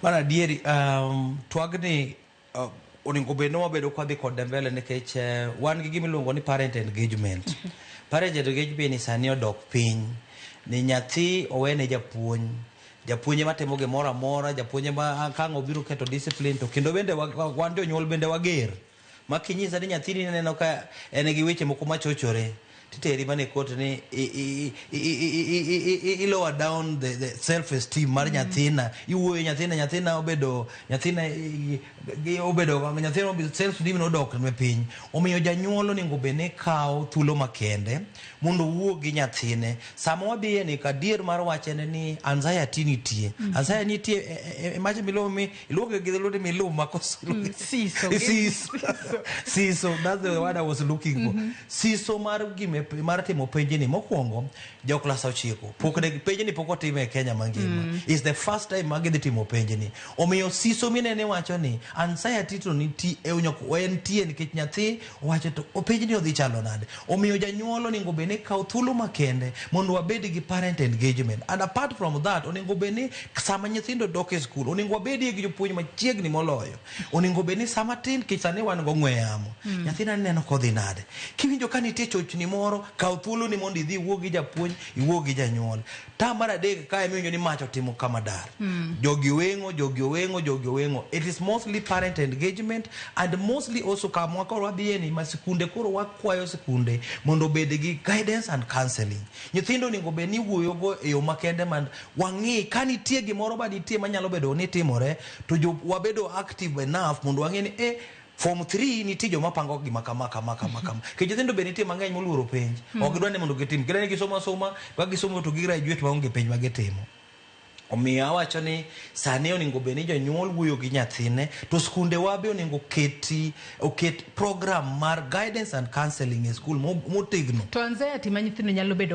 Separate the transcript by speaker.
Speaker 1: Mana dieri twagni onego bed ni wabedo kwadhi kod mbele nikech wan gi gima iluongo ni parent engagement. Parent engagement ni sani odok piny. Ni nyathi owene japuonj ema timo gimoro amora, japuonj ema kang' obiro keto discipline to kendo bende wan jonyuol bende wager. Ma kinyisa ni nyathini neno ka en gi weche moko machochore, titeri mane kot ni lower down the self esteem mar nyathina, iwuoyo nyathina obedo self esteem no dok ne piny. Omiyo janyuol onego bed ni kawo thuolo makende mondo owuo gi nyathine. Sama wadhi ni kadier mar wachene ni anxiety nitie. Anxiety nitie mache miluongo gi dholuo miluongo makosuru. Siso, that's the word I was looking for. Siso mar timo penjni mokwongo jo klas 9. Penjni pok otime e Kenya mangima. It's the first time magidhi timo penjni. Omiyo siso minene wacho ni anxiety to nitie entie nikech nyathi wacho to penjni odhi chalo nade. Omiyo janyuol onego bed ni kawo thuolo makende mondo wabed gi parent engagement. And apart from that, onego bed ni sama nyithindo dok e skul, onego wabed gi jopuonj machiegni moloyo. Onego bed ni sama tin kich sani wan go ng'we yamo. Nyathina neno kodhi nade. Kiwinjo ka nitie chochni moro, kawo thuolo ni mondo idhi iwuo gi japuonj, iwuo gi janyuol. Mar adek ka emiwinjo ni mach otimo kama dar. Jogi owengo. It is mostly parent engagement and mostly also kama koro wadhi ni masikunde koro wakwayo sikunde mondo bed gi guidance and counseling. Nyithindo onego bed ni wuoyo go e yo makende man wang'i ka nitie gimoro ba nitie manyalo bedo ni timore to wabedo active enough mondo wang'i ni Form 3 nitie joma pango gima kama. Ke nyithindo be nitie mang'eny moluoro penj. Ok gidwa ni mondo gitim. Kidwa ni gisoma ka gisomo to gigraduate maonge penj ma gitimo. Omiyo awacho ni sani onego bed ni jonyuol wuoyo gi nyathine, to skunde wa be onego oket program mar guidance and counseling e skul motegno.
Speaker 2: To anxiety ma nyithindo nyalo bedo